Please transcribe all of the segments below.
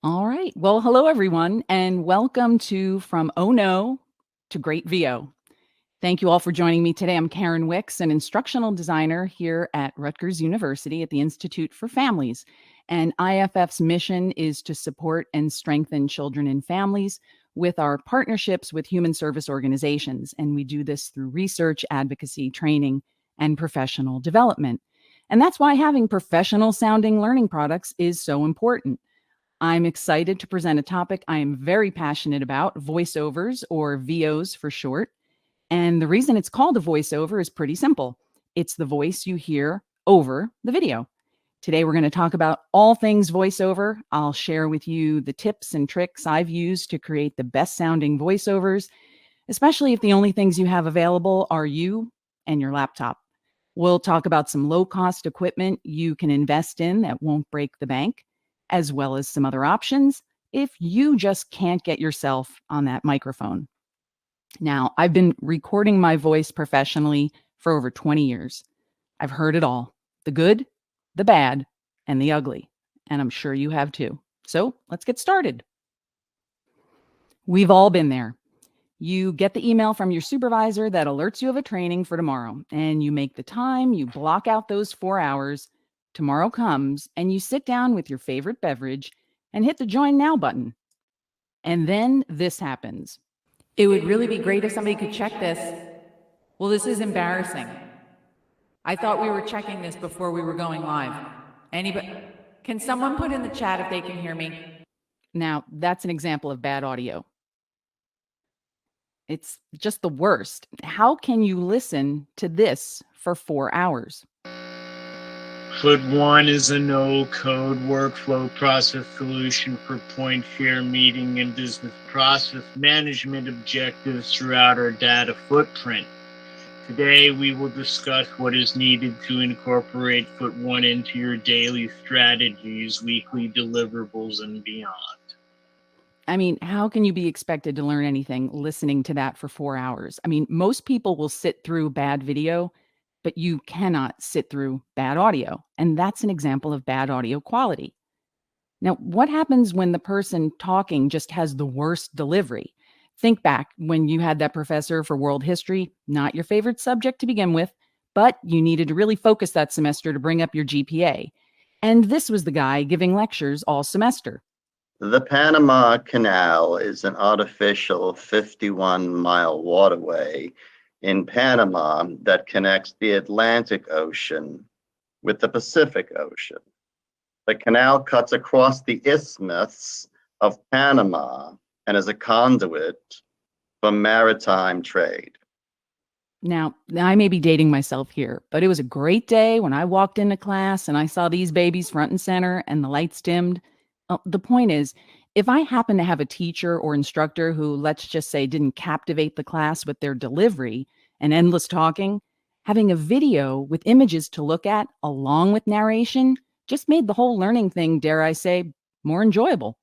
All right. Well, hello, everyone, and welcome to From Oh No to Great VO. Thank you all for joining me today. I'm Karen Wicks, an instructional designer here at Rutgers University at the Institute for Families. And IFF's mission is to support and strengthen children and families with our partnerships with human service organizations. And we do this through research, advocacy, training, and professional development. And that's why having professional sounding learning products is so important. I'm excited to present a topic I am very passionate about, voiceovers, or VOs for short. And the reason it's called a voiceover is pretty simple. It's the voice you hear over the video. Today, we're going to talk about all things voiceover. I'll share with you the tips and tricks I've used to create the best sounding voiceovers, especially if the only things you have available are you and your laptop. We'll talk about some low cost equipment you can invest in that won't break the bank, as well as some other options if you just can't get yourself on that microphone. Now, I've been recording my voice professionally for over 20 years. I've heard it all, the good, the bad, and the ugly. And I'm sure you have too. So let's get started. We've all been there. You get the email from your supervisor that alerts you of a training for tomorrow, and you make the time, you block out those 4 hours. Tomorrow comes, and you sit down with your favorite beverage and hit the join now button. And then this happens. It would really be great if somebody could check this. Well, this is embarrassing. I thought we were checking this before we were going live. Anybody? Can someone put in the chat if they can hear me? Now, that's an example of bad audio. It's just the worst. How can you listen to this for 4 hours? Foot one is a no-code workflow process solution for point share meeting and business process management objectives throughout our data footprint. Today, we will discuss what is needed to incorporate Foot one into your daily strategies, weekly deliverables, and beyond. I mean, how can you be expected to learn anything listening to that for 4 hours? I mean, most people will sit through bad video, but you cannot sit through bad audio. And that's an example of bad audio quality. Now, what happens when the person talking just has the worst delivery? Think back when you had that professor for world history, not your favorite subject to begin with, but you needed to really focus that semester to bring up your GPA. And this was the guy giving lectures all semester. The Panama Canal is an artificial 51-mile waterway in Panama that connects the Atlantic Ocean with the Pacific Ocean. The canal cuts across the isthmus of Panama and is a conduit for maritime trade. Now, I may be dating myself here, but it was a great day when I walked into class and I saw these babies front and center and the lights dimmed. The point is, if I happen to have a teacher or instructor who, let's just say, didn't captivate the class with their delivery and endless talking, having a video with images to look at along with narration just made the whole learning thing, dare I say, more enjoyable.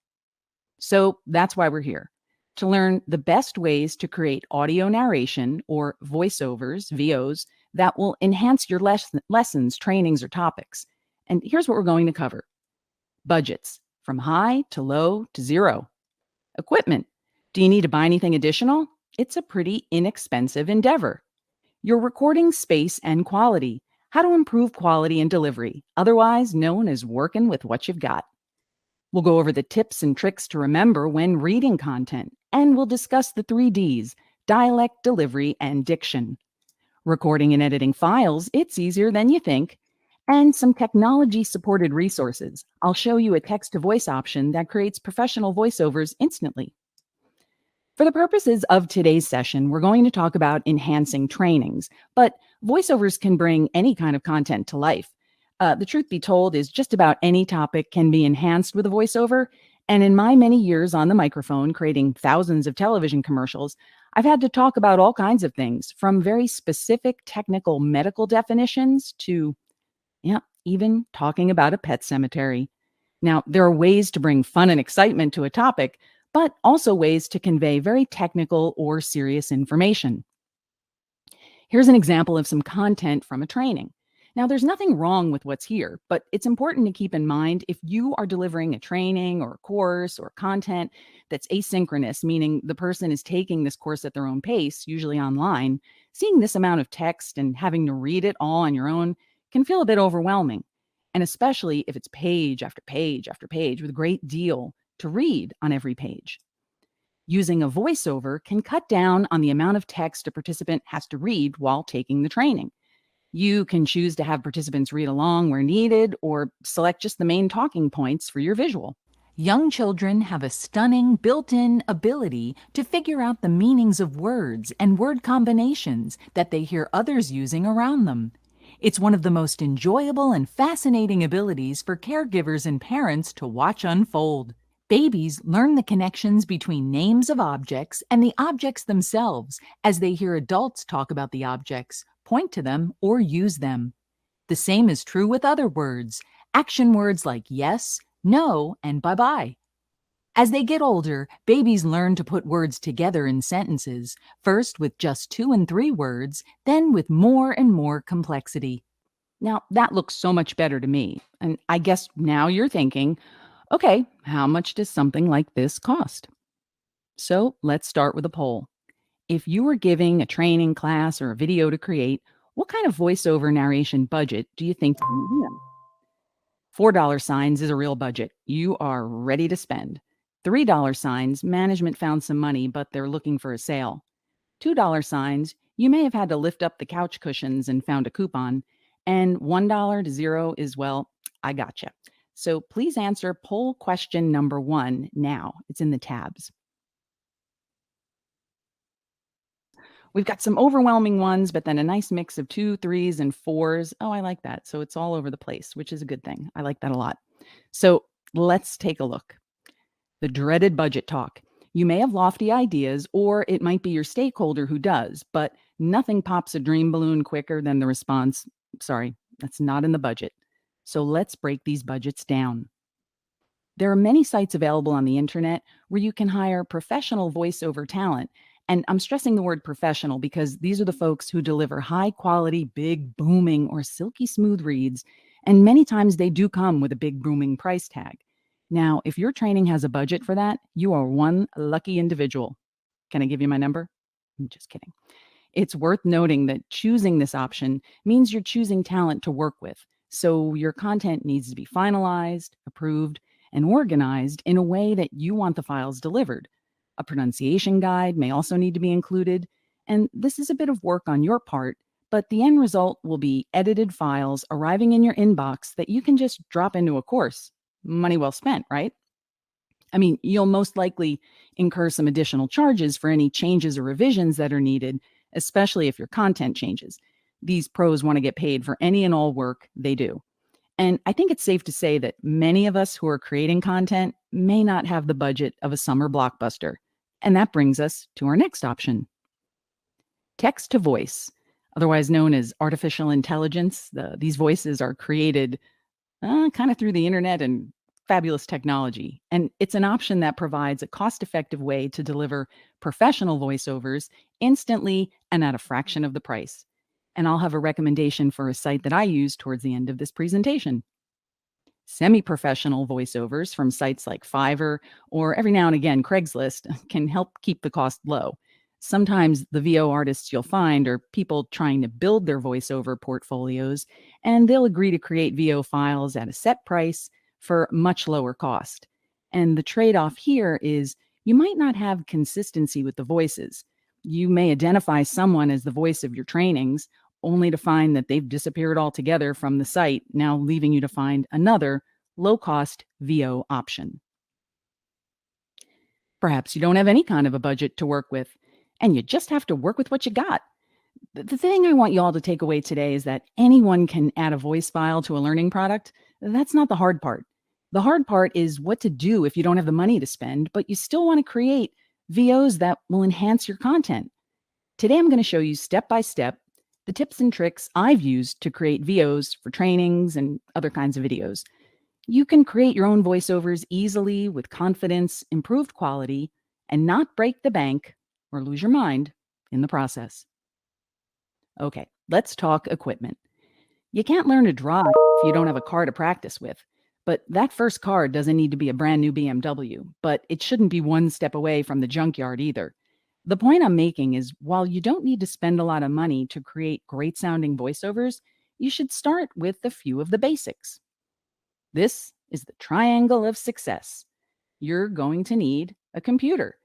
So that's why we're here, to learn the best ways to create audio narration or voiceovers, VOs, that will enhance your lessons, trainings, or topics. And here's what we're going to cover. Budgets, from high to low to zero. Equipment. Do you need to buy anything additional? It's a pretty inexpensive endeavor. Your recording space and quality. How to improve quality and delivery, otherwise known as working with what you've got. We'll go over the tips and tricks to remember when reading content, and we'll discuss the 3 Ds, dialect, delivery, and diction. Recording and editing files, it's easier than you think. And some technology-supported resources. I'll show you a text-to-voice option that creates professional voiceovers instantly. For the purposes of today's session, we're going to talk about enhancing trainings, but voiceovers can bring any kind of content to life. The truth be told is just about any topic can be enhanced with a voiceover, and in my many years on the microphone creating thousands of television commercials, I've had to talk about all kinds of things, from very specific technical medical definitions to even talking about a pet cemetery. Now, there are ways to bring fun and excitement to a topic, but also ways to convey very technical or serious information. Here's an example of some content from a training. Now, there's nothing wrong with what's here, but it's important to keep in mind if you are delivering a training or a course or content that's asynchronous, meaning the person is taking this course at their own pace, usually online, seeing this amount of text and having to read it all on your own can feel a bit overwhelming. And especially if it's page after page after page with a great deal to read on every page. Using a voiceover can cut down on the amount of text a participant has to read while taking the training. You can choose to have participants read along where needed or select just the main talking points for your visual. Young children have a stunning built-in ability to figure out the meanings of words and word combinations that they hear others using around them. It's one of the most enjoyable and fascinating abilities for caregivers and parents to watch unfold. Babies learn the connections between names of objects and the objects themselves as they hear adults talk about the objects, point to them, or use them. The same is true with other words, action words like yes, no, and bye-bye. As they get older, babies learn to put words together in sentences, first with just 2 and 3 words, then with more and more complexity. Now, that looks so much better to me. And I guess now you're thinking, okay, how much does something like this cost? So let's start with a poll. If you were giving a training class or a video to create, what kind of voiceover narration budget do you think you would have? $4 signs is a real budget. You are ready to spend. $3 signs, management found some money, but they're looking for a sale. $2 signs, you may have had to lift up the couch cushions and found a coupon. And $1 to 0 is, well, I gotcha. So please answer poll question number 1 now. It's in the tabs. We've got some overwhelming ones, but then a nice mix of 2, 3s, and 4s. Oh, I like that. So it's all over the place, which is a good thing. I like that a lot. So let's take a look. The dreaded budget talk. You may have lofty ideas, or it might be your stakeholder who does, but nothing pops a dream balloon quicker than the response, sorry, that's not in the budget. So let's break these budgets down. There are many sites available on the internet where you can hire professional voiceover talent. And I'm stressing the word professional because these are the folks who deliver high quality, big, booming, or silky smooth reads. And many times they do come with a big, booming price tag. Now, if your training has a budget for that, you are one lucky individual. Can I give you my number? I'm just kidding. It's worth noting that choosing this option means you're choosing talent to work with. So your content needs to be finalized, approved, and organized in a way that you want the files delivered. A pronunciation guide may also need to be included. And this is a bit of work on your part, but the end result will be edited files arriving in your inbox that you can just drop into a course. Money well spent, right? I mean, you'll most likely incur some additional charges for any changes or revisions that are needed, especially if your content changes. These pros want to get paid for any and all work they do. And I think it's safe to say that many of us who are creating content may not have the budget of a summer blockbuster. And that brings us to our next option. Text to voice, otherwise known as artificial intelligence. These voices are created kind of through the internet and fabulous technology. And it's an option that provides a cost-effective way to deliver professional voiceovers instantly and at a fraction of the price. And I'll have a recommendation for a site that I use towards the end of this presentation. Semi-professional voiceovers from sites like Fiverr or every now and again Craigslist can help keep the cost low. Sometimes the VO artists you'll find are people trying to build their voiceover portfolios, and they'll agree to create VO files at a set price for much lower cost. And the trade-off here is you might not have consistency with the voices. You may identify someone as the voice of your trainings, only to find that they've disappeared altogether from the site, now leaving you to find another low-cost VO option. Perhaps you don't have any kind of a budget to work with, and you just have to work with what you got. The thing I want you all to take away today is that anyone can add a voice file to a learning product. That's not the hard part. The hard part is what to do if you don't have the money to spend, but you still want to create VOs that will enhance your content. Today, I'm going to show you step by step the tips and tricks I've used to create VOs for trainings and other kinds of videos. You can create your own voiceovers easily with confidence, improved quality, and not break the bank or lose your mind in the process. Okay, let's talk equipment. You can't learn to drive if you don't have a car to practice with. But that first car doesn't need to be a brand new BMW, but it shouldn't be one step away from the junkyard either. The point I'm making is while you don't need to spend a lot of money to create great sounding voiceovers, you should start with a few of the basics. This is the triangle of success. You're going to need a computer.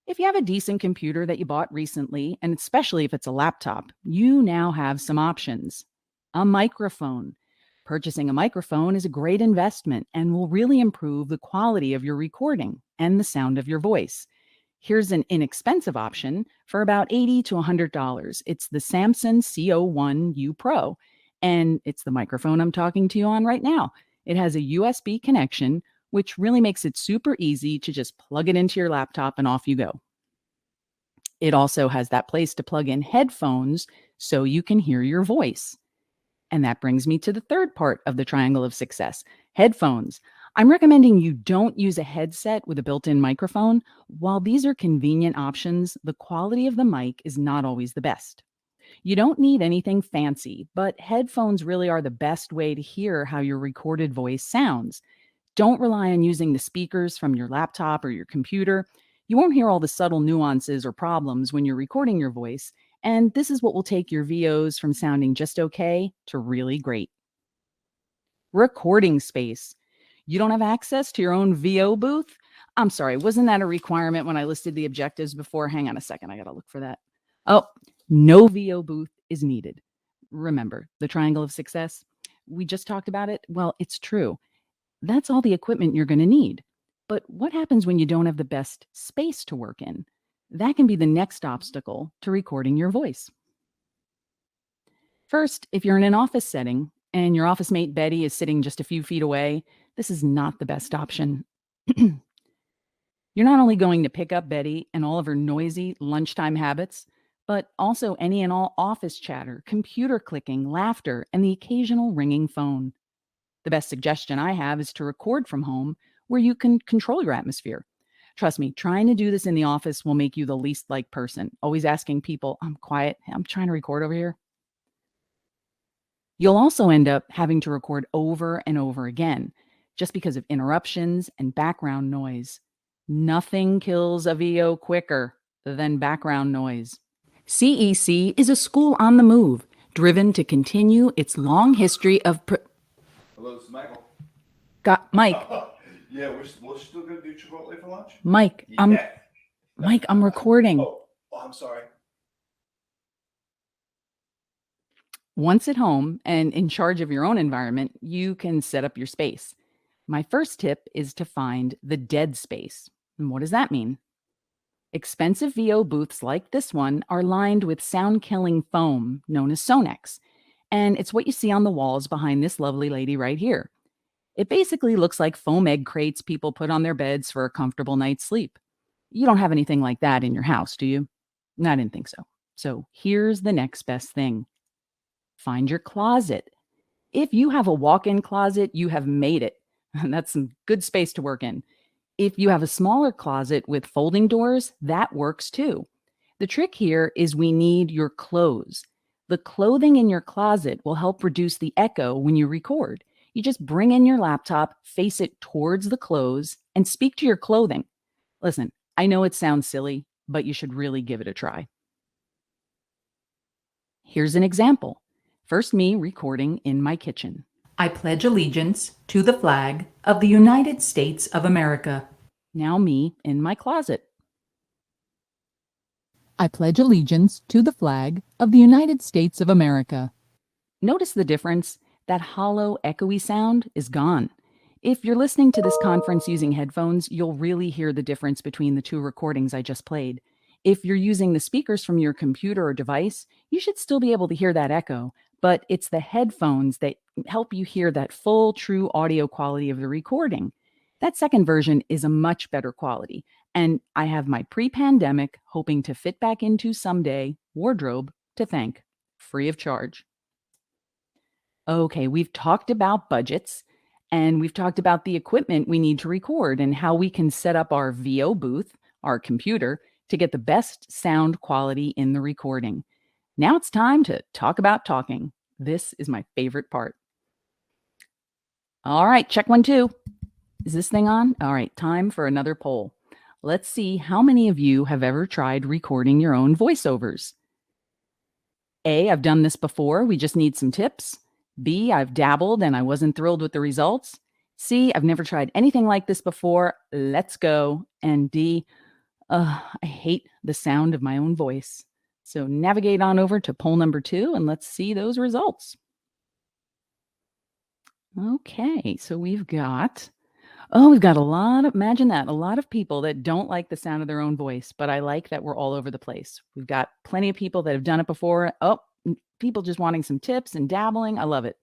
If you have a decent computer that you bought recently, and especially if it's a laptop, you now have some options. A microphone. Purchasing a microphone is a great investment and will really improve the quality of your recording and the sound of your voice. Here's an inexpensive option for about $80 to $100. It's the Samson CO1U Pro, and it's the microphone I'm talking to you on right now. It has a USB connection, which really makes it super easy to just plug it into your laptop and off you go. It also has that place to plug in headphones so you can hear your voice. And that brings me to the third part of the triangle of success, headphones. I'm recommending you don't use a headset with a built-in microphone. While these are convenient options, the quality of the mic is not always the best. You don't need anything fancy, but headphones really are the best way to hear how your recorded voice sounds. Don't rely on using the speakers from your laptop or your computer. You won't hear all the subtle nuances or problems when you're recording your voice, and this is what will take your VOs from sounding just okay to really great. Recording space. You don't have access to your own VO booth? I'm sorry, wasn't that a requirement when I listed the objectives before? Hang on a second, I gotta look for that. Oh, no VO booth is needed. Remember the triangle of success? We just talked about it. Well, it's true. That's all the equipment you're going to need. But what happens when you don't have the best space to work in? That can be the next obstacle to recording your voice. First, if you're in an office setting and your office mate Betty is sitting just a few feet away, this is not the best option. You're not only going to pick up Betty and all of her noisy lunchtime habits, but also any and all office chatter, computer clicking, laughter, and the occasional ringing phone. The best suggestion I have is to record from home where you can control your atmosphere. Trust me, trying to do this in the office will make you the least liked person, always asking people, I'm quiet, I'm trying to record over here. You'll also end up having to record over and over again, just because of interruptions and background noise. Nothing kills a VO quicker than background noise. CEC is a school on the move, driven to continue its long history of Hello, this is Michael. Mike. Yeah, we're still gonna do Chipotle for lunch. Mike, I'm recording. Oh, I'm sorry. Once at home and in charge of your own environment, you can set up your space. My first tip is to find the dead space. And what does that mean? Expensive VO booths like this one are lined with sound-killing foam known as Sonex. And it's what you see on the walls behind this lovely lady right here. It basically looks like foam egg crates people put on their beds for a comfortable night's sleep. You don't have anything like that in your house, do you? I didn't think so. So here's the next best thing. Find your closet. If you have a walk-in closet, you have made it. And that's some good space to work in. If you have a smaller closet with folding doors, that works too. The trick here is we need your clothes. The clothing in your closet will help reduce the echo when you record. You just bring in your laptop, face it towards the clothes, and speak to your clothing. Listen, I know it sounds silly, but you should really give it a try. Here's an example. First, me recording in my kitchen. I pledge allegiance to the flag of the United States of America. Now me in my closet. I pledge allegiance to the flag of the United States of America. Notice the difference? That hollow, echoey sound is gone. If you're listening to this conference using headphones, you'll really hear the difference between the two recordings I just played. If you're using the speakers from your computer or device, you should still be able to hear that echo, but it's the headphones that help you hear that full, true audio quality of the recording. That second version is a much better quality, and I have my pre-pandemic, hoping to fit back into someday, wardrobe to thank, free of charge. Okay, we've talked about budgets, and we've talked about the equipment we need to record and how we can set up our VO booth, our computer, to get the best sound quality in the recording. Now it's time to talk about talking. This is my favorite part. All right, check 1, 2. Is this thing on? All right, time for another poll. Let's see how many of you have ever tried recording your own voiceovers. A, I've done this before. We just need some tips. B, I've dabbled and I wasn't thrilled with the results. C, I've never tried anything like this before. Let's go. And D, I hate the sound of my own voice. So navigate on over to poll number 2 and let's see those results. Okay, so we've got a lot of, imagine that, a lot of people that don't like the sound of their own voice, but I like that we're all over the place. We've got plenty of people that have done it before. Oh, people just wanting some tips and dabbling. I love it.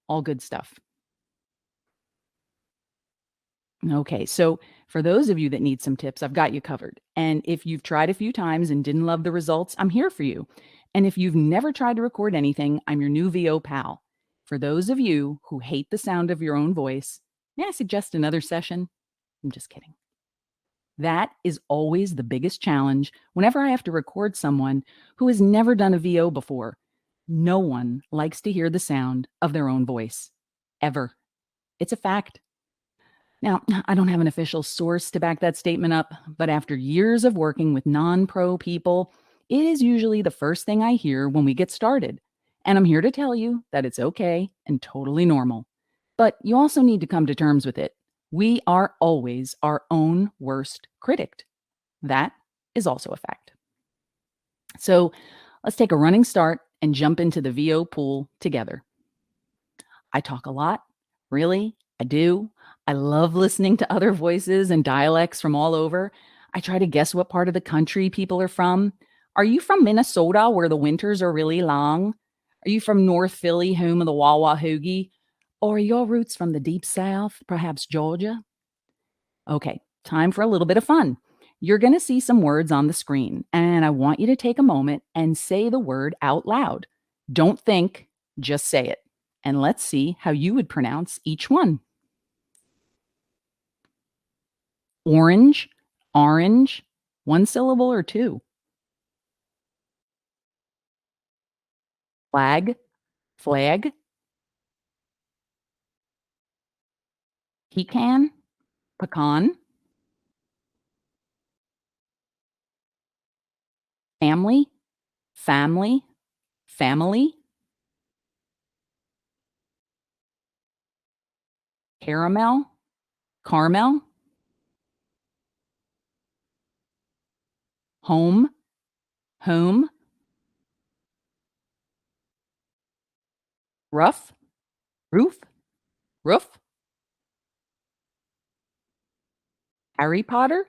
All good stuff. Okay, so for those of you that need some tips, I've got you covered. And if you've tried a few times and didn't love the results, I'm here for you. And if you've never tried to record anything, I'm your new VO pal. For those of you who hate the sound of your own voice, may I suggest another session? I'm just kidding. That is always the biggest challenge whenever I have to record someone who has never done a VO before. No one likes to hear the sound of their own voice, ever. It's a fact. Now, I don't have an official source to back that statement up, but after years of working with non-pro people, it is usually the first thing I hear when we get started. And I'm here to tell you that it's okay and totally normal. But you also need to come to terms with it. We are always our own worst critic. That is also a fact. So let's take a running start and jump into the VO pool together. I talk a lot. Really, I do. I love listening to other voices and dialects from all over. I try to guess what part of the country people are from. Are you from Minnesota, where the winters are really long? Are you from North Philly, home of the Wawa Hoagie? Or are your roots from the deep South, perhaps Georgia? Okay, time for a little bit of fun. You're going to see some words on the screen, and I want you to take a moment and say the word out loud. Don't think, just say it. And let's see how you would pronounce each one. Orange, orange, 1 syllable or 2. Flag, flag. Pecan, pecan. Family, family, family. Caramel, caramel. Home, home. Rough, roof, roof. Harry Potter,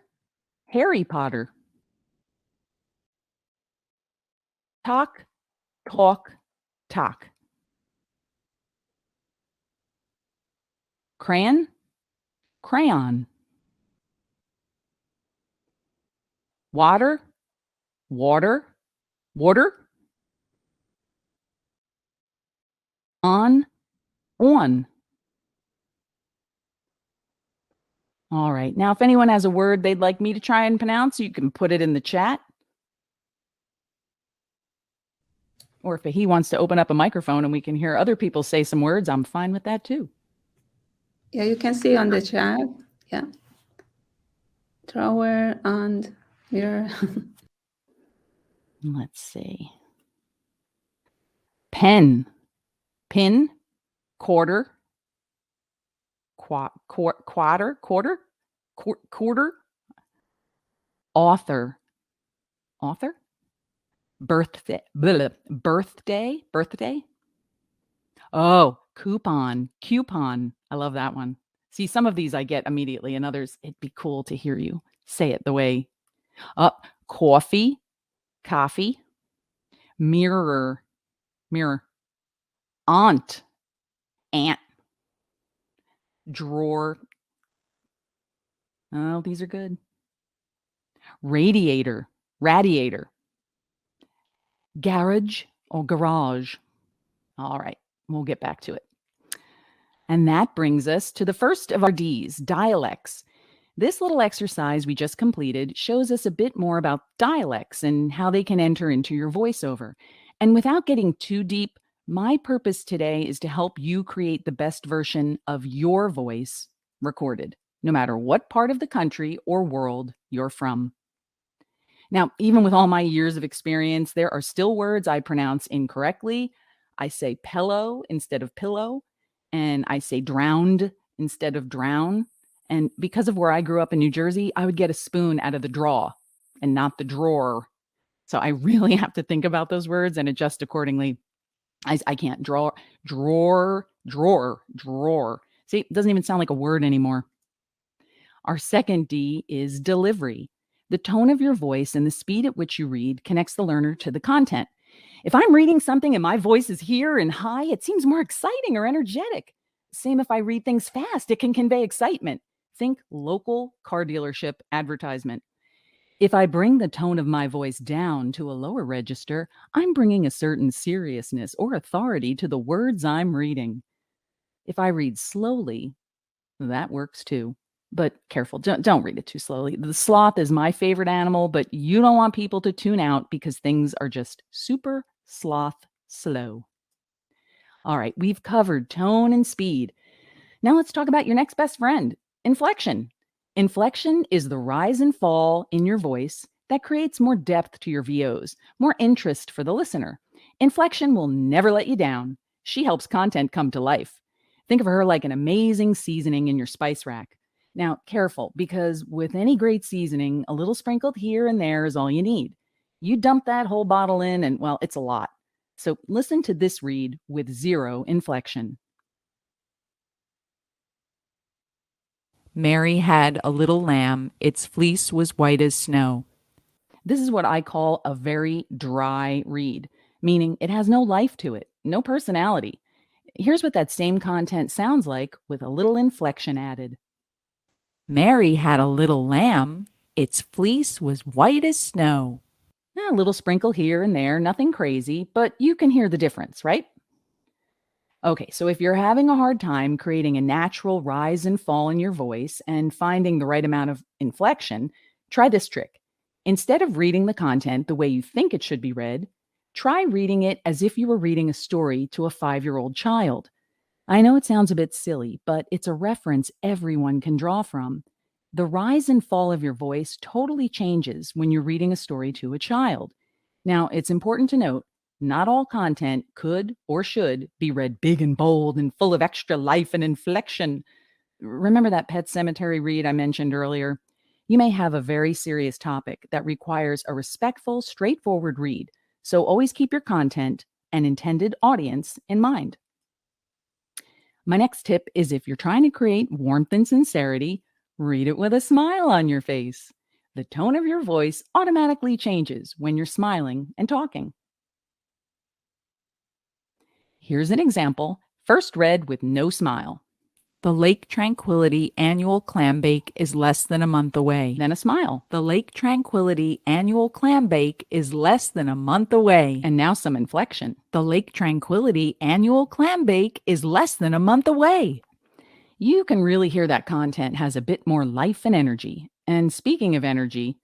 Harry Potter. Talk, talk, talk. Crayon, crayon. Water, water, water. On, on. All right. Now, if anyone has a word they'd like me to try and pronounce, you can put it in the chat. Or if he wants to open up a microphone and we can hear other people say some words, I'm fine with that too. Yeah, you can see on the chat. Yeah. Drawer and mirror. Let's see. Pen, pin, quarter, quarter, author, author, birthday, birthday. Oh, coupon, coupon. I love that one. See, some of these I get immediately, and others, it'd be cool to hear you say it the way. Coffee, coffee, mirror, mirror, aunt, aunt, drawer. Oh, these are good. Radiator, radiator. Garage or garage. All right, we'll get back to it. And that brings us to the first of our Ds, dialects. This little exercise we just completed shows us a bit more about dialects and how they can enter into your voiceover. And without getting too deep, My purpose today is to help you create the best version of your voice recorded, no matter what part of the country or world you're from. Now, even with all my years of experience, there are still words I pronounce incorrectly. I say pillow instead of pillow, and I say drowned instead of drown. And because of where I grew up in New Jersey, I would get a spoon out of the drawer and not the drawer. So I really have to think about those words and adjust accordingly. I can't drawer. See, it doesn't even sound like a word anymore. Our second D is delivery. The tone of your voice and the speed at which you read connects the learner to the content. If I'm reading something and my voice is here and high, it seems more exciting or energetic. Same if I read things fast, it can convey excitement. Think local car dealership advertisement. If I bring the tone of my voice down to a lower register, I'm bringing a certain seriousness or authority to the words I'm reading. If I read slowly, that works too. But careful, don't read it too slowly. The sloth is my favorite animal, but you don't want people to tune out because things are just super sloth slow. All right, we've covered tone and speed. Now let's talk about your next best friend, inflection. Inflection is the rise and fall in your voice that creates more depth to your VOs, more interest for the listener. Inflection will never let you down. She helps content come to life. Think of her like an amazing seasoning in your spice rack. Now, careful, because with any great seasoning, a little sprinkled here and there is all you need. You dump that whole bottle in, and well, it's a lot. So listen to this read with zero inflection. Mary had a little lamb. Its fleece was white as snow. This is what I call a very dry read, meaning it has no life to it, no personality. Here's what that same content sounds like with a little inflection added. Mary had a little lamb. Its fleece was white as snow. A little sprinkle here and there, nothing crazy, but you can hear the difference, right? Okay, so if you're having a hard time creating a natural rise and fall in your voice and finding the right amount of inflection, try this trick. Instead of reading the content the way you think it should be read, try reading it as if you were reading a story to a 5-year-old child. I know it sounds a bit silly, but it's a reference everyone can draw from. The rise and fall of your voice totally changes when you're reading a story to a child. Now, it's important to note, not all content could or should be read big and bold and full of extra life and inflection. Remember that Pet Cemetery read I mentioned earlier? You may have a very serious topic that requires a respectful, straightforward read, so always keep your content and intended audience in mind. My next tip is if you're trying to create warmth and sincerity, read it with a smile on your face. The tone of your voice automatically changes when you're smiling and talking. Here's an example, first read with no smile. The Lake Tranquility annual clam bake is less than a month away. Then a smile. The Lake Tranquility annual clam bake is less than a month away. And now some inflection. The Lake Tranquility annual clam bake is less than a month away. You can really hear that content has a bit more life and energy. And speaking of energy,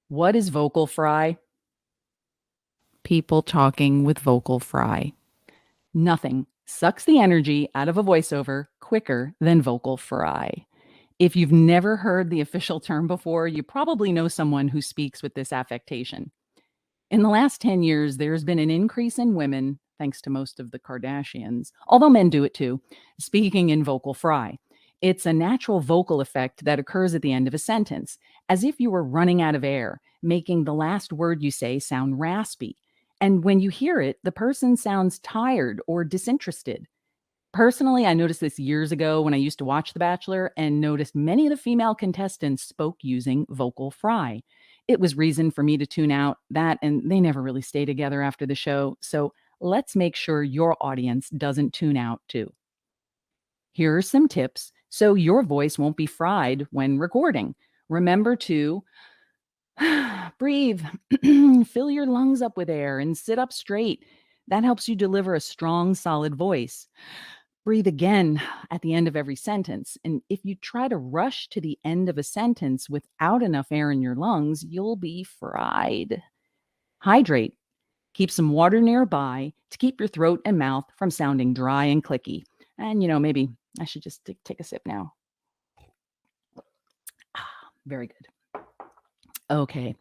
what is vocal fry? People talking with vocal fry. Nothing sucks the energy out of a voiceover quicker than vocal fry. If you've never heard the official term before, you probably know someone who speaks with this affectation. In the last 10 years, there's been an increase in women, thanks to most of the Kardashians, although men do it too, speaking in vocal fry. It's a natural vocal effect that occurs at the end of a sentence, as if you were running out of air, making the last word you say sound raspy. And when you hear it, the person sounds tired or disinterested. Personally, I noticed this years ago when I used to watch The Bachelor and noticed many of the female contestants spoke using vocal fry. It was reason for me to tune out that, and they never really stay together after the show. So let's make sure your audience doesn't tune out too. Here are some tips so your voice won't be fried when recording. Remember to breathe, fill your lungs up with air, and sit up straight. That helps you deliver a strong, solid voice. Breathe again at the end of every sentence. And if you try to rush to the end of a sentence without enough air in your lungs, you'll be fried. Hydrate. Keep some water nearby to keep your throat and mouth from sounding dry and clicky. And, maybe I should just take a sip now. Very good. Okay.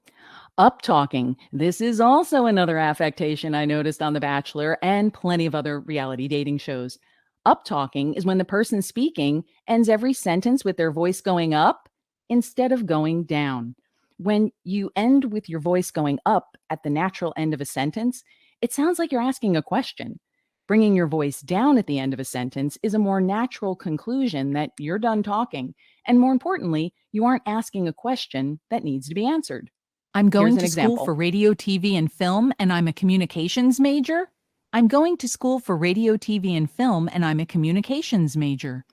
Up talking. This is also another affectation I noticed on The Bachelor and plenty of other reality dating shows. Up talking is when the person speaking ends every sentence with their voice going up instead of going down. When you end with your voice going up at the natural end of a sentence, it sounds like you're asking a question. Bringing your voice down at the end of a sentence is a more natural conclusion that you're done talking. And more importantly, you aren't asking a question that needs to be answered. I'm going Here's an to school example. for radio, TV, and film, and I'm a communications major. I'm going to school for radio, TV, and film, and I'm a communications major.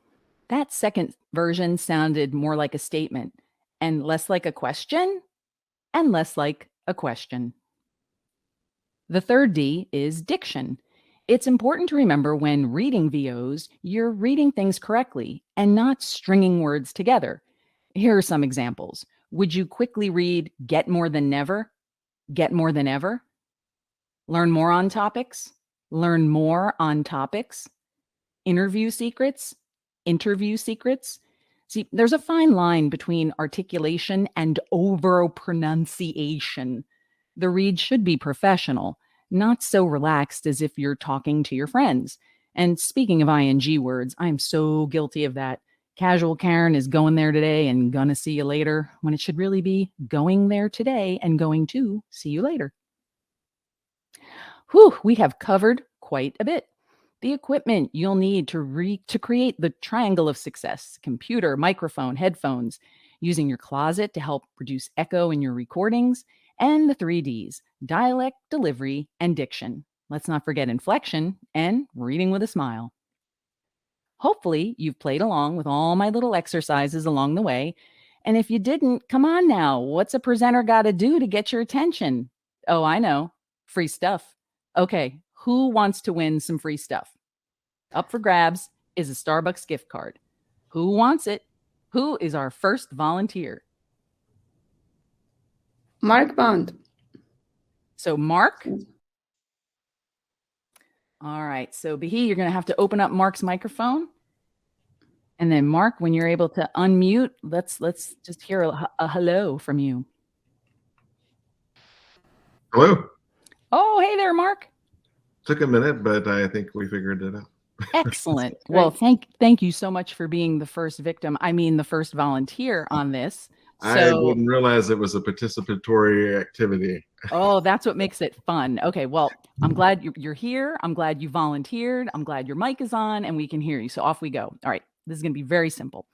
That second version sounded more like a statement and less like a question and less like a question. The third D is diction. It's important to remember when reading VOs, you're reading things correctly and not stringing words together. Here are some examples. Would you quickly read get more than never? Get more than ever? Learn more on topics? Learn more on topics? Interview secrets? Interview secrets? See, there's a fine line between articulation and over pronunciation. The read should be professional, not so relaxed as if you're talking to your friends. And speaking of ing words, I'm so guilty of that. Casual Karen is going there today and gonna see you later, when it should really be going there today and going to see you later. Whew, we have covered quite a bit. The equipment you'll need to create the triangle of success: computer, microphone, headphones, using your closet to help reduce echo in your recordings, and the 3 Ds: dialect, delivery, and diction. Let's not forget inflection and reading with a smile. Hopefully, you've played along with all my little exercises along the way. And if you didn't, come on now. What's a presenter got to do to get your attention? Oh, I know. Free stuff. Okay, who wants to win some free stuff? Up for grabs is a Starbucks gift card. Who wants it? Who is our first volunteer? Mark Bond. So, Mark. All right. So, Bahi, you're going to have to open up Mark's microphone. And then, Mark, when you're able to unmute, let's just hear a hello from you. Hello. Oh, hey there, Mark. Took a minute, but I think we figured it out. Excellent. Well, thank you so much for being the first victim. I mean, the first volunteer on this. I didn't realize it was a participatory activity. Oh, that's what makes it fun. Okay, well, I'm glad you're here. I'm glad you volunteered. I'm glad your mic is on and we can hear you. So off we go. All right, this is going to be very simple.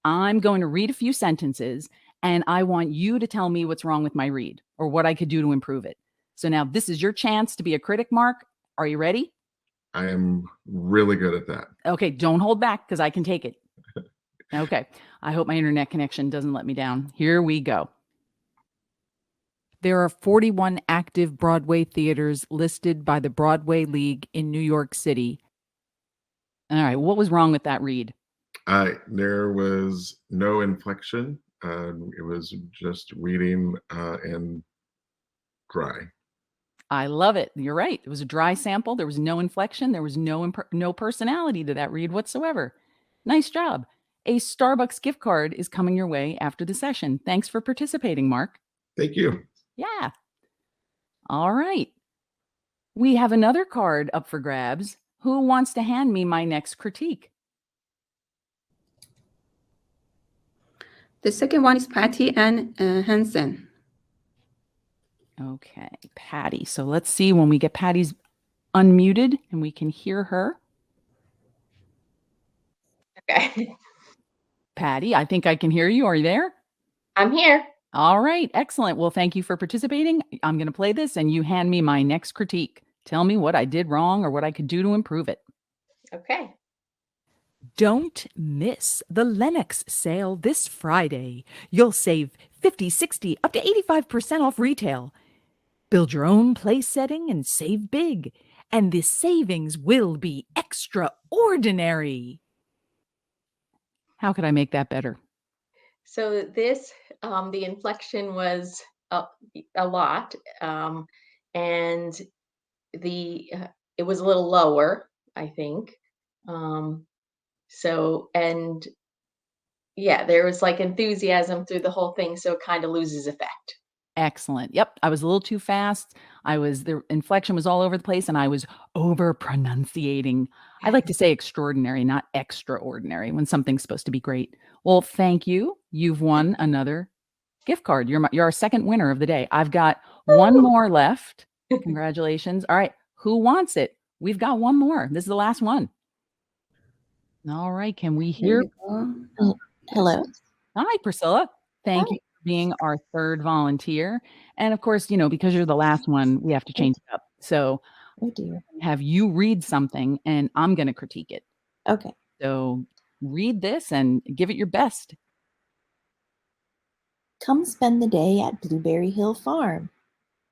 I'm going to read a few sentences and I want you to tell me what's wrong with my read or what I could do to improve it. So now this is your chance to be a critic, Mark. Are you ready? I am really good at that. Okay, don't hold back because I can take it. Okay, I hope my internet connection doesn't let me down. Here we go. There are 41 active Broadway theaters listed by the Broadway League in New York City. All right, what was wrong with that read? There was no inflection. It was just reading and dry. I love it. You're right. It was a dry sample. There was no inflection. There was no personality to that read whatsoever. Nice job. A Starbucks gift card is coming your way after the session. Thanks for participating, Mark. Thank you. Yeah. All right. We have another card up for grabs. Who wants to hand me my next critique? The second one is Patty Ann Hansen. Okay, Patty. So let's see when we get Patty's unmuted and we can hear her. Okay. Patty, I think I can hear you. Are you there? I'm here. All right, excellent. Well, thank you for participating. I'm going to play this and you hand me my next critique. Tell me what I did wrong or what I could do to improve it. Okay. Don't miss the Lennox sale this Friday. You'll save 50, 60, up to 85% off retail. Build your own place setting and save big. And the savings will be extraordinary. How could I make that better? So this, the inflection was a lot, and the it was a little lower, I think. So, and yeah, there was like enthusiasm through the whole thing, so it kind of loses effect. Excellent. Yep, I was a little too fast. The inflection was all over the place, and I was over pronunciating. I like to say extraordinary, not extraordinary, when something's supposed to be great. Well, thank you. You've won another gift card. You're our second winner of the day. I've got one more left. Congratulations. All right, who wants it? We've got one more. This is the last one. All right, can we There hear? you go. Hello. Hi, Priscilla. Thank you for being our third volunteer. And of course, because you're the last one, we have to change it up. So Oh dear. have you read something and I'm going to critique it. Okay. So read this and give it your best. Come spend the day at Blueberry Hill Farm.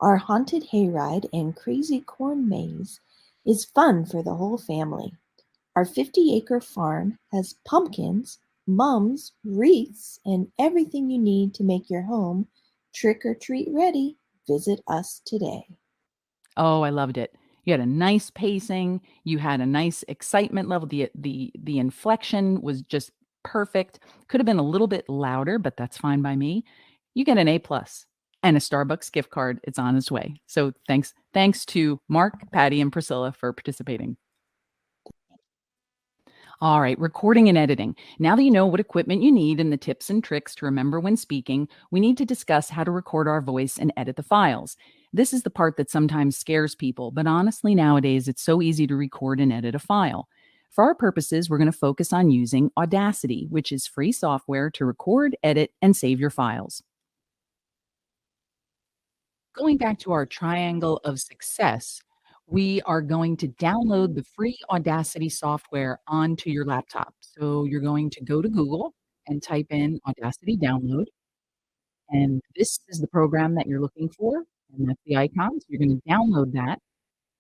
Our haunted hayride and crazy corn maze is fun for the whole family. Our 50-acre farm has pumpkins, mums, wreaths, and everything you need to make your home trick or treat ready. Visit us today. Oh, I loved it. You had a nice pacing, you had a nice excitement level. The inflection was just perfect. Could have been a little bit louder, but that's fine by me. You get an A plus and a Starbucks gift card. It's on its way. So thanks to Mark, Patty, and Priscilla for participating. All right, recording and editing. Now that you know what equipment you need and the tips and tricks to remember when speaking, we need to discuss how to record our voice and edit the files. This is the part that sometimes scares people, but honestly, nowadays it's so easy to record and edit a file. For our purposes, we're going to focus on using Audacity, which is free software to record, edit, and save your files. Going back to our triangle of success, we are going to download the free Audacity software onto your laptop. So you're going to go to Google and type in Audacity download. And this is the program that you're looking for. And that's the icon. So you're going to download that.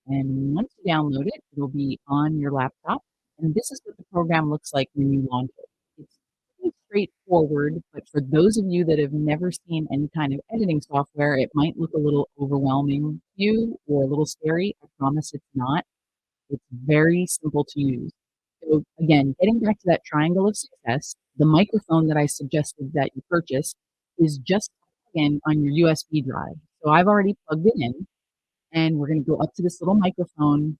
And once you download it, it'll be on your laptop. And this is what the program looks like when you launch it. It's pretty straightforward, but for those of you that have never seen any kind of editing software, it might look a little overwhelming to you or a little scary. I promise it's not. It's very simple to use. So again, getting back to that triangle of success, the microphone that I suggested that you purchase is just in on your USB drive. So I've already plugged it in, and we're going to go up to this little microphone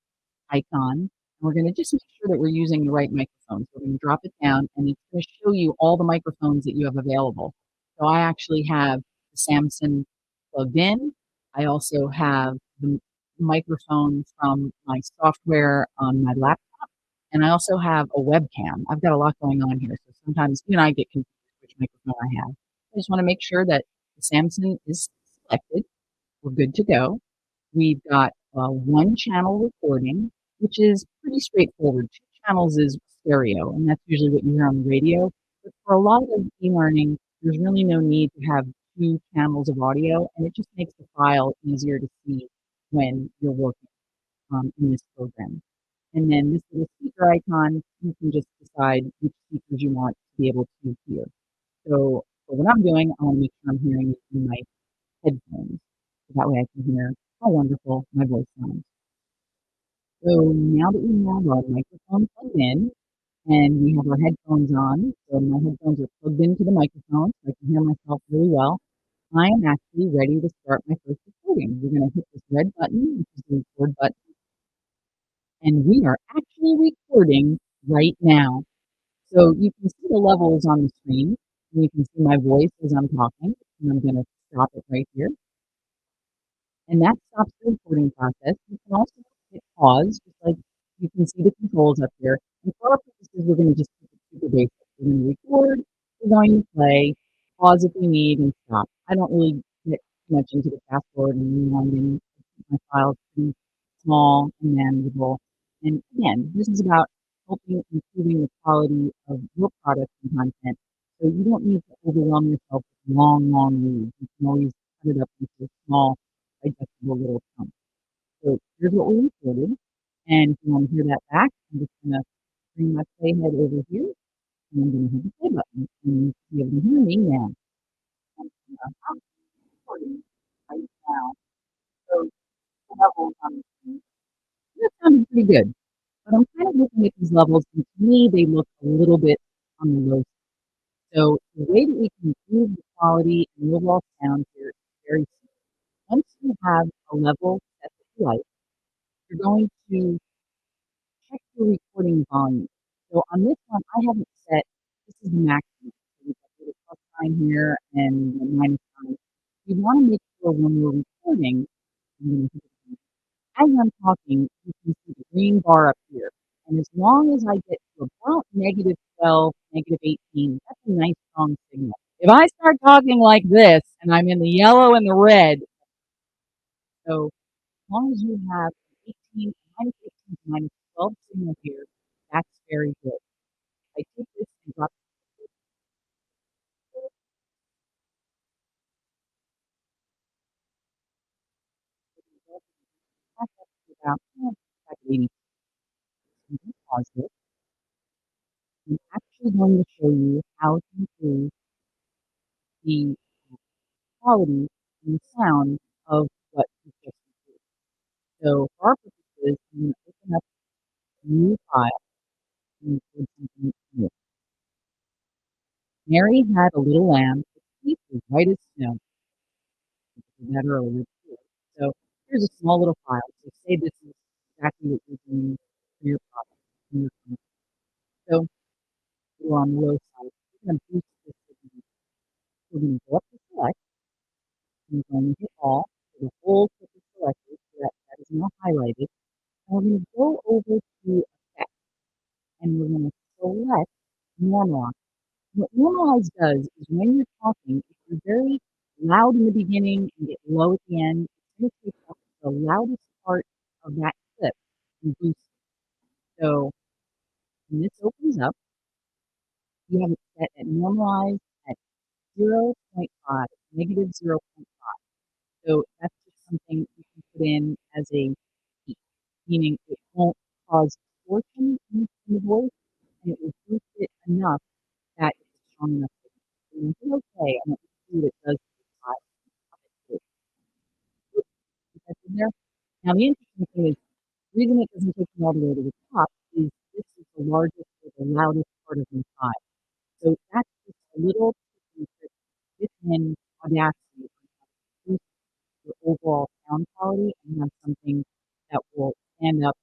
icon, and we're going to just make sure that we're using the right microphone. So we're going to drop it down, and it's going to show you all the microphones that you have available. So I actually have the Samson plugged in. I also have the microphone from my software on my laptop, and I also have a webcam. I've got a lot going on here, so sometimes you and I get confused which microphone I have. I just want to make sure that the Samson is selected. We're good to go. We've got one channel recording, which is pretty straightforward. Two channels is stereo, and that's usually what you hear on the radio. But for a lot of e-learning, there's really no need to have two channels of audio, and it just makes the file easier to see when you're working in this program. And then this little speaker icon, you can just decide which speakers you want to be able to hear. So for what I'm doing, I want to make sure I'm hearing it in my headphones. So that way I can hear how wonderful my voice sounds. So now that we have our microphone plugged in and we have our headphones on, so my headphones are plugged into the microphone so I can hear myself really well, I am actually ready to start my first recording. We're going to hit this red button, which is the record button, and we are actually recording right now. So you can see the levels on the screen, and you can see my voice as I'm talking, and I'm going to stop it right here. And that stops the recording process. You can also hit pause, just like you can see the controls up here. And for our purposes, we're going to just keep it super basic. We're going to record, we're going to play, pause if we need, and stop. I don't really get too much into the fast forward and rewinding. My files pretty small and manageable. And again, this is about helping improving the quality of your product and content. So you don't need to overwhelm yourself with long reads. You can always cut it up into small digestible little chunks. So here's what we recorded. And if you want to hear that back, I'm just going to bring my playhead over here, and I'm going to hit the play button. And you'll be able to hear me now. I'm recording right now. So the levels on the screen. That sounded pretty good. But I'm kind of looking at these levels, and to me, they look a little bit on the low side. So the way that we can improve the quality and the overall sound here is very simple. Once you have a level set that you like, you're going to check your recording volume. So on this one, I haven't set, this is the maximum. So we've got the plus sign here and the minus sign. You want to make sure when we're recording, I'm gonna hit it again. As I'm talking, you can see the green bar up here. And as long as I get to about negative 12, negative 18, that's a nice strong signal. If I start talking like this and I'm in the yellow and the red, so as long as you have 18, minus 18 to minus 12 signal here, that's very good. I take this and drop it back up to about 80. You can pause this. I'm actually going to show you how to improve the quality and the sound of what you just improved. So for our purposes, I'm going to open up a new file and record something new. Mary had a little lamb, its teeth were white as snow. I did that earlier too. So here's a small little file. So say this is exactly what you're doing for your product. In your company. So we're on the low side. We're going to boost this signal. We're going to go up to select. And we're going to hit all. So the whole clip is selected. So that is now highlighted. And we're going to go over to effect. And we're going to select normalize. What normalize does is when you're talking, if you're very loud in the beginning and get low at the end, it's going to take up the loudest part of that clip and boost it. So when this opens up, you have it set at normalize at zero point 0.5, negative zero point 0.5. So that's just something you can put in as a peak, meaning it won't cause distortion in the voice, and it will boost it enough that it's strong enough. And it's okay. I'm going to see what it does to the file. That's in there. Now, the interesting thing is, the reason it doesn't take me all the way to the top is this is the largest or the loudest part of my file. So that's just a little trick within Audacity to boost your overall sound quality and have something that will stand up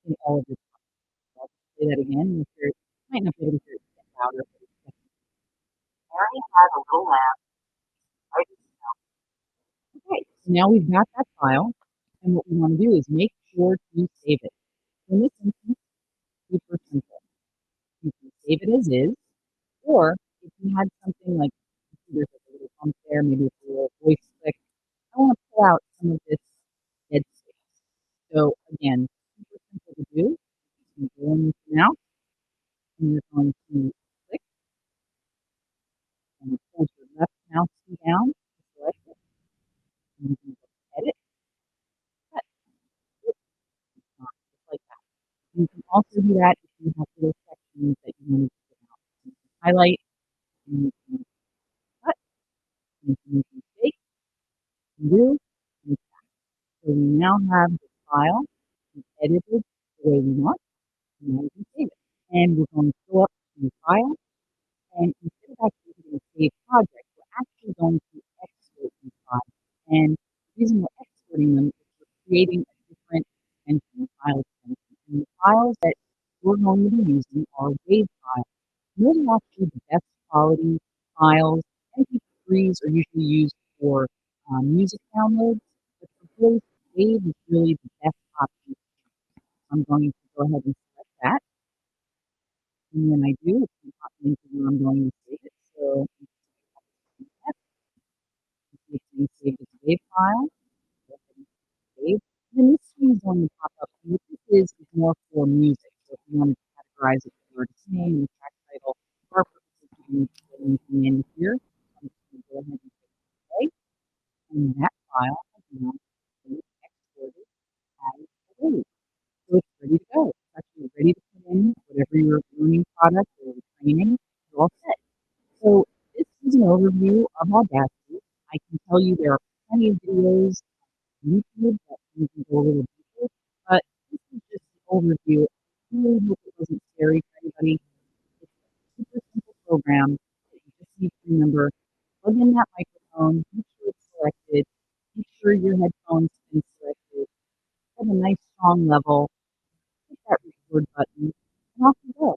in all of your files. I'll say that again. You might not be able to hear it get louder, but it's definitely. Mary had a little lamb. Okay, so now we've got that file, and what we want to do is make sure to save it. In this instance, super simple. You can save it as is, or if you had something like there's like a little bump there, maybe it's a little voice click. I want to pull out some of this dead space. So again, super simple to do. You go in with your mouse, and you're going to click and pull your left mouse key down to select it, and you can go edit, cut, just like that. You can also do that if you have little sections that you want to get out. You can highlight, and you can cut, and you can make a mistake, you can do, and so we now have the file edited the way we want, and now we can save it. And we're going to go up to the file, and instead of actually hitting save project, we're actually going to export these files. And the reason we're exporting them is we're creating a different extension, file extension. And the files that we're going to be using are WAV files. And those are actually the best quality files. MP3s are usually used for music downloads, but for voice, WAV is really the best option. I'm going to go ahead and select that. And when I do, it's going to pop me into where I'm going to save it. So it's going to save as a WAV file. Go ahead and save. Then this screen is going to pop up. And what this is more for music. So if you want to categorize it for artist name, the track title, for our purposes, you can put anything in here. I'm just going to go ahead and click play. And that file has now been exported as a WAV. So it's ready to go. It's actually ready to put in whatever your learning product or training. You're all set. So this is an overview of Audacity. I can tell you there are plenty of videos on YouTube that you can go a little deeper, but this is just the overview. I really hope it wasn't scary for anybody. It's a super simple program that you just need to remember. Plug in that microphone, make sure it's selected, make sure your headphones have been selected, set a nice strong level, hit that record button, and off you go.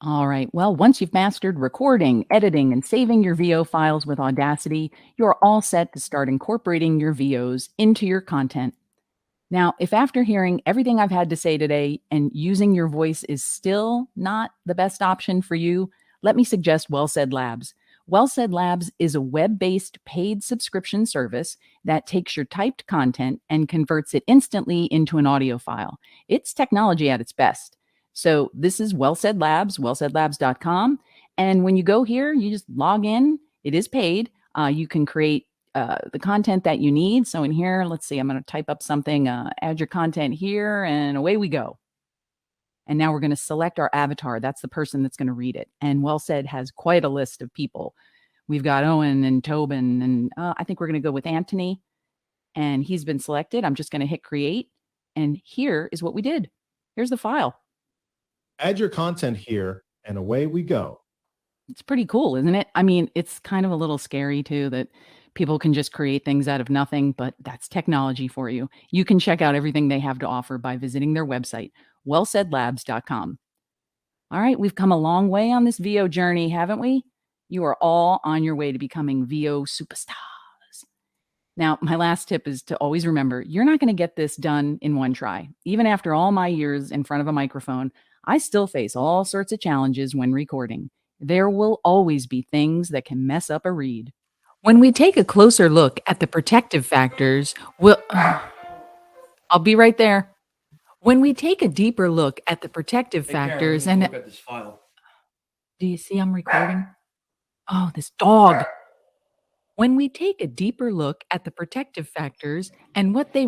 All right. Well, once you've mastered recording, editing, and saving your VO files with Audacity, you're all set to start incorporating your VOs into your content. Now, if after hearing everything I've had to say today and using your voice is still not the best option for you, let me suggest Well Said Labs. Well Said Labs is a web-based paid subscription service that takes your typed content and converts it instantly into an audio file. It's technology at its best. So this is Well Said Labs, wellsaidlabs.com. And when you go here, you just log in. It is paid. You can create the content that you need. So in here, let's see, I'm going to type up something, add your content here, and away we go. And now we're going to select our avatar. That's the person that's going to read it. And Well Said has quite a list of people. We've got Owen and Tobin, and I think we're going to go with Anthony. And he's been selected. I'm just going to hit create. And here is what we did. Here's the file. Add your content here, and away we go. It's pretty cool, isn't it? I mean, it's kind of a little scary too that people can just create things out of nothing, but that's technology for you. You can check out everything they have to offer by visiting their website, wellsaidlabs.com. All right, we've come a long way on this VO journey, haven't we? You are all on your way to becoming VO superstars. Now, my last tip is to always remember, you're not going to get this done in one try. Even after all my years in front of a microphone, I still face all sorts of challenges when recording. There will always be things that can mess up a read. When we take a closer look at the protective factors, I'll be right there. When we take a deeper look at the protective factors and look at this file. do you see I'm recording? Oh, this dog. When we take a deeper look at the protective factors and what they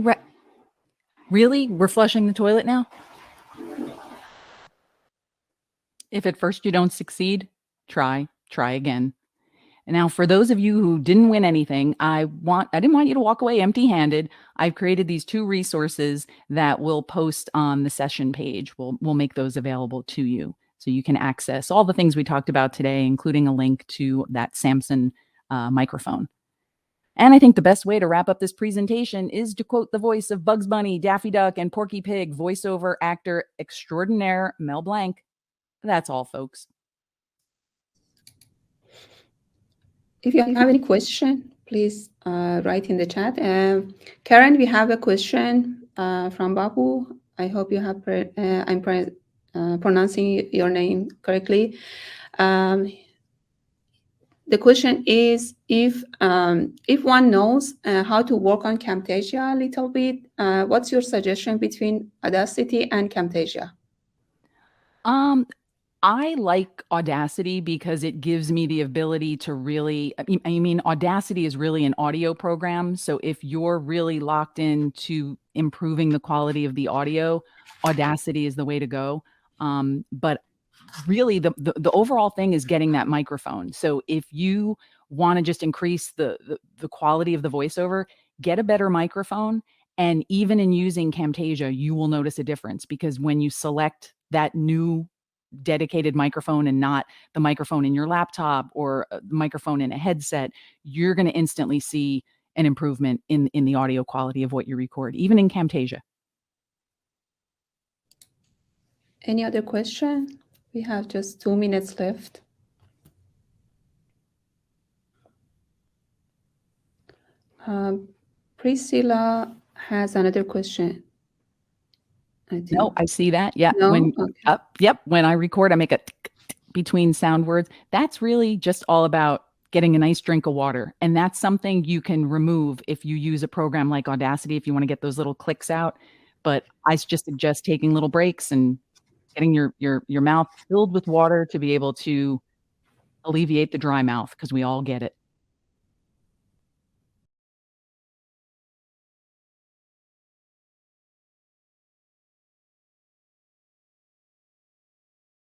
really, we're flushing the toilet now? If at first you don't succeed, try again. And now, for those of you who didn't win anything, I didn't want you to walk away empty-handed. I've created these 2 resources that we'll post on the session page. We'll make those available to you so you can access all the things we talked about today, including a link to that Samson microphone. And I think the best way to wrap up this presentation is to quote the voice of Bugs Bunny, Daffy Duck, and Porky Pig, voiceover actor extraordinaire Mel Blanc. That's all, folks. If you have any question, please write in the chat. Karen, we have a question from Babu. I hope you have I'm pronouncing your name correctly. The question is, if one knows how to work on Camtasia a little bit, what's your suggestion between Audacity and Camtasia? I like Audacity because it gives me the ability to really, I mean, Audacity is really an audio program. So if you're really locked into improving the quality of the audio, Audacity is the way to go. But really the overall thing is getting that microphone. So if you want to just increase the quality of the voiceover, get a better microphone. And even in using Camtasia, you will notice a difference, because when you select that new dedicated microphone and not the microphone in your laptop or the microphone in a headset, you're going to instantly see an improvement in the audio quality of what you record, even in Camtasia. Any other question? We have just 2 minutes left. Priscilla has another question. No, I see that. Yeah. No? When Okay. yep. When I record, I make a between sound words. That's really just all about getting a nice drink of water. And that's something you can remove if you use a program like Audacity, if you want to get those little clicks out. But I just suggest taking little breaks and getting your mouth filled with water to be able to alleviate the dry mouth, because we all get it.